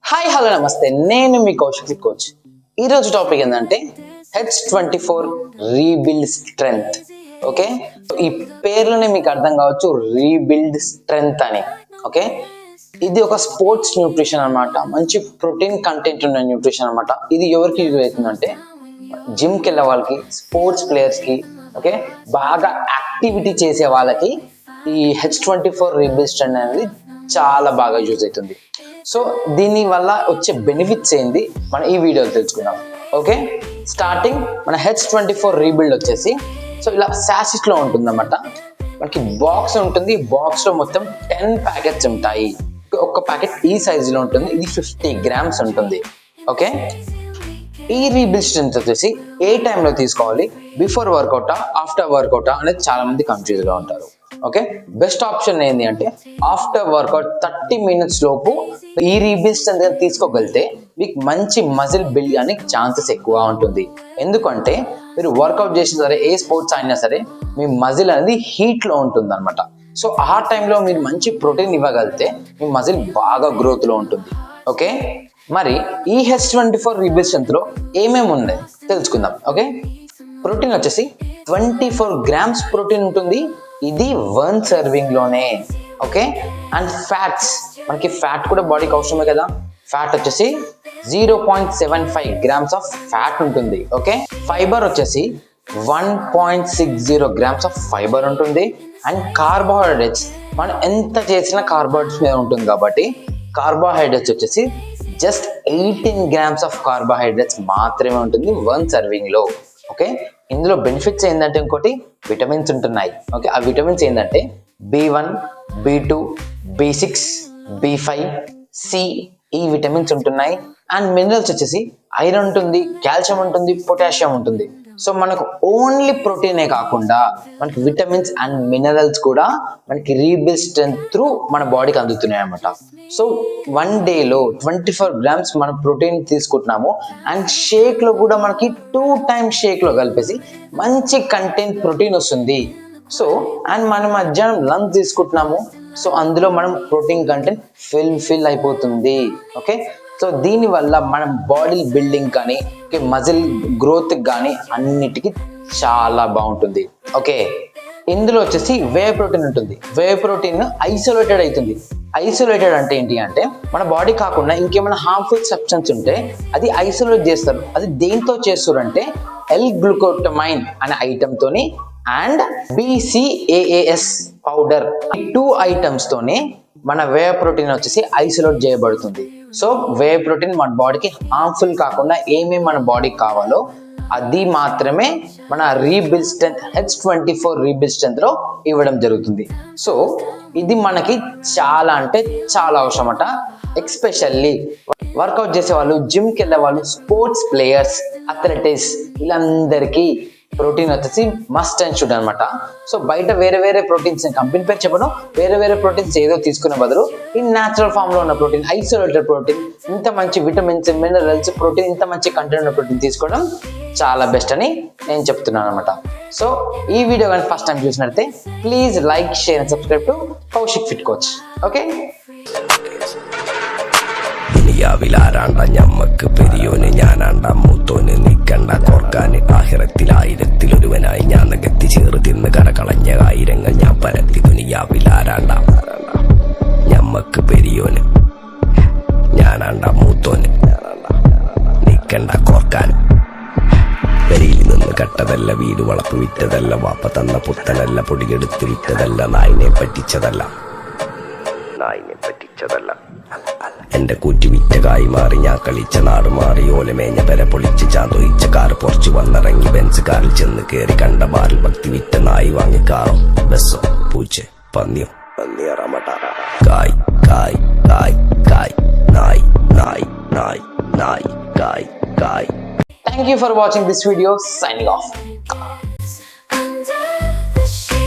Hi hello నమస్తే, నేను మీ Kaushik coach. ఈరోజు టాపిక్ ఏంటంటే H24 రీబిల్డ్ స్ట్రెంగ్త్. ఓకే, ఈ పేర్లోనే మీకు అర్థం కావచ్చు రీబిల్డ్ స్ట్రెంగ్త్ అని. ఓకే, ఇది ఒక స్పోర్ట్స్ న్యూట్రిషన్ అనమాట, మంచి ప్రోటీన్ కంటెంట్ ఉన్న న్యూట్రిషన్ అనమాట. ఇది ఎవరికి యూజ్ అవుతుందంటే జిమ్కి వెళ్ళే వాళ్ళకి, స్పోర్ట్స్ ప్లేయర్స్కి, ఓకే, బాగా యాక్టివిటీ చేసే వాళ్ళకి ఈ H24 రీబిల్డ్ స్ట్రెంగ్త్ అనేది చాలా బాగా యూజ్ అవుతుంది. సో దీని వల్ల వచ్చే బెనిఫిట్స్ ఏంది మనం ఈ వీడియోలో తెలుసుకుందాం. ఓకే, స్టార్టింగ్ మన H24 రీబిల్డ్ వచ్చేసి సో ఇలా శాషెట్లో ఉంటుందన్నమాట. మనకి బాక్స్ ఉంటుంది, బాక్స్లో మొత్తం 10 ప్యాకెట్స్ ఉంటాయి. ఒక్క ప్యాకెట్ ఈ సైజులో ఉంటుంది, ఇది 50 grams ఉంటుంది. ఓకే, ఈ రీబిల్డ్ స్ట్రెంగ్త్ వచ్చేసి ఏ టైంలో తీసుకోవాలి, బిఫోర్ వర్కౌటా ఆఫ్టర్ వర్కౌటా అనేది చాలా మంది కన్ఫ్యూజ్గా ఉంటారు. ఓకే, బెస్ట్ ఆప్షన్ ఏంటి అంటే ఆఫ్టర్ వర్కౌట్ 30 minutes లోపు ఈ రీబిల్డ్ స్ట్రెంగ్త్ తీసుకోగలిగితే మీకు మంచి మజిల్ బిల్డ్ అనే ఛాన్సెస్ ఎక్కువ ఉంటుంది. ఎందుకంటే మీరు వర్కౌట్ చేసినా సరే, ఏ స్పోర్ట్స్ అయినా సరే, మీ మజిల్ అనేది హీట్లో ఉంటుంది అనమాట. సో ఆ టైంలో మీరు మంచి ప్రోటీన్ ఇవ్వగలిగితే మీ మజిల్ బాగా గ్రోత్లో ఉంటుంది. ఓకే, మరి ఈ H24 రీబిల్డ్ స్ట్రెంగ్త్లో ఏమేమి ఉన్నాయి తెలుసుకుందాం. ఓకే, ప్రోటీన్ వచ్చేసి 24 grams ప్రోటీన్ ఉంటుంది, ఇది 1 serving లోనే. ఓకే, అండ్ ఫ్యాట్స్, మనకి ఫ్యాట్ కూడా బాడీకి అవసరమే కదా. ఫ్యాట్ వచ్చేసి 0.75 grams ఆఫ్ ఫ్యాట్ ఉంటుంది. ఓకే, ఫైబర్ వచ్చేసి 1.60 grams ఆఫ్ ఫైబర్ ఉంటుంది. అండ్ కార్బోహైడ్రేట్స్, మనం ఎంత చేసినా కార్బోహైడ్రేట్స్ మీద ఉంటుంది కాబట్టి కార్బోహైడ్రేట్స్ వచ్చేసి జస్ట్ 18 grams ఆఫ్ కార్బోహైడ్రేట్స్ మాత్రమే ఉంటుంది 1 serving లో. ఓకే, ఇందులో బెనిఫిట్స్ ఏంటంటే ఇంకోటి విటమిన్స్ ఉంటున్నాయి. ఓకే, ఆ విటమిన్స్ ఏంటంటే B1, B2, B6, B5, C, ఈ విటమిన్స్ ఉంటున్నాయి. అండ్ మినరల్స్ వచ్చేసి ఐరన్ ఉంటుంది, కాల్షియం ఉంటుంది, పొటాషియం ఉంటుంది. సో మనకు ఓన్లీ ప్రోటీనే కాకుండా మనకి విటమిన్స్ అండ్ మినరల్స్ కూడా మనకి రీబిల్డ్ స్ట్రెంగ్త్ త్రూ మన బాడీకి అందుతున్నాయి అన్నమాట. సో 1 dayలో 24 grams మనం ప్రోటీన్ తీసుకుంటున్నాము. అండ్ షేక్లో కూడా మనకి 2 times షేక్లో కలిపేసి మంచి కంటెంట్ ప్రోటీన్ వస్తుంది. సో అండ్ మనం మధ్యాహ్నం లంచ్ తీసుకుంటున్నాము, సో అందులో మనం ప్రోటీన్ కంటెంట్ ఫిల్ అయిపోతుంది. ఓకే, సో దీనివల్ల మనం బాడీ బిల్డింగ్ కానీ, మజిల్ గ్రోత్ కానీ అన్నిటికీ చాలా బాగుంటుంది. ఓకే, ఇందులో వచ్చేసి వే ప్రోటీన్ ఉంటుంది. వే ప్రోటీన్ ఐసోలేటెడ్ అవుతుంది. ఐసోలేటెడ్ అంటే ఏంటి అంటే మన బాడీ కాకుండా ఇంకేమైనా హార్మ్ఫుల్ సబ్స్టెన్స్ ఉంటే అది ఐసోలేట్ చేస్తారు. అది దేంతో చేస్తారు అంటే L-గ్లూకోటమైన్ అనే ఐటమ్తోని అండ్ BCAAS పౌడర్, ఈ 2 items తోని మన వే ప్రోటీన్ వచ్చేసి ఐసోలేట్ చేయబడుతుంది. సో వే ప్రోటీన్ మన బాడీకి హార్మ్ఫుల్ కాకుండా ఏమేమి మన బాడీకి కావాలో అది మాత్రమే మన rebuild strength H24 rebuild strength లో ఇవ్వడం జరుగుతుంది. సో ఇది మనకి చాలా అంటే చాలా అవసరం అట. ఎక్స్పెషల్లీ వర్కౌట్ చేసే వాళ్ళు, జిమ్కి వెళ్ళే వాళ్ళు, స్పోర్ట్స్ ప్లేయర్స్, అథ్లెటిక్స్, వీళ్ళందరికీ ప్రోటీన్ వచ్చేసి మస్ట్ అండ్ షుడ్ అనమాట. సో బయట వేరే ప్రోటీన్స్, కంపెనీ పేరు చెప్పను, వేరే ప్రోటీన్స్ ఏదో తీసుకునే బదులు ఈ న్యాచురల్ ఫామ్ లో ఉన్న ప్రోటీన్, ఐసోలేటెడ్ ప్రోటీన్, ఇంత మంచి విటమిన్స్, మినరల్స్, ప్రోటీన్, ఇంత మంచి కంటెంట్ ఉన్న ప్రోటీన్ తీసుకోవడం చాలా బెస్ట్ అని నేను చెప్తున్నాను అనమాట. సో ఈ వీడియో కానీ ఫస్ట్ టైం చూసినట్లయితే please like, share and subscribe to Kaushik fit coach. Okay, ദുനിയാവിലാരാണ്ട ഞമ്മക്ക് പെരിയോന് ഞാനാണ്ട മൂത്തോന് നിക്കണ്ട കോർക്കാന് ആഹിറത്തിൽ 1000-ൽ-ഒരുവനായി ഞാൻ നികത്തി ചേറ് തിന്ന് കരകളഞ്ഞ 1000 ഞാൻ പരത്തി. ദുനിയാവിലാരാണ്ട ഞമ്മക്ക് പെരിയോന് ഞാനാണ്ട മൂത്തോന് നിക്കണ്ട കോർക്കാന്. പെരിയിൽ നിന്ന് കട്ടതല്ല, വീട് വളപ്പ് വിറ്റതല്ല, വാപ്പ തന്ന പുത്തനല്ല, പൊടിയെടുത്ത് വിറ്റതല്ല, നായിനെ പറ്റിച്ചതല്ല. എന്റെ കൂറ്റി വിറ്റ കായി മാറി ഞാൻ കളിച്ച നാട് മാറി. ഓലമേഞ്ഞ പെര പൊളിച്ച് ചാന്തൊയിച്ച കാറ് പൊറച്ചു വന്നിറങ്ങി ബെൻസ് കാറിൽ ചെന്ന് കേറി കണ്ട ബാറിൽ ഭക്തി വിറ്റ നായി വാങ്ങി കാറോ ബസ്സോ പൂച്ച പന്നിയോ പന്നിയറമട്ട കായ് കായ് കായ് കായ് നായ് നായ് നായ് നായ് കായ് കായ്. Thank you for watching this video. Signing off.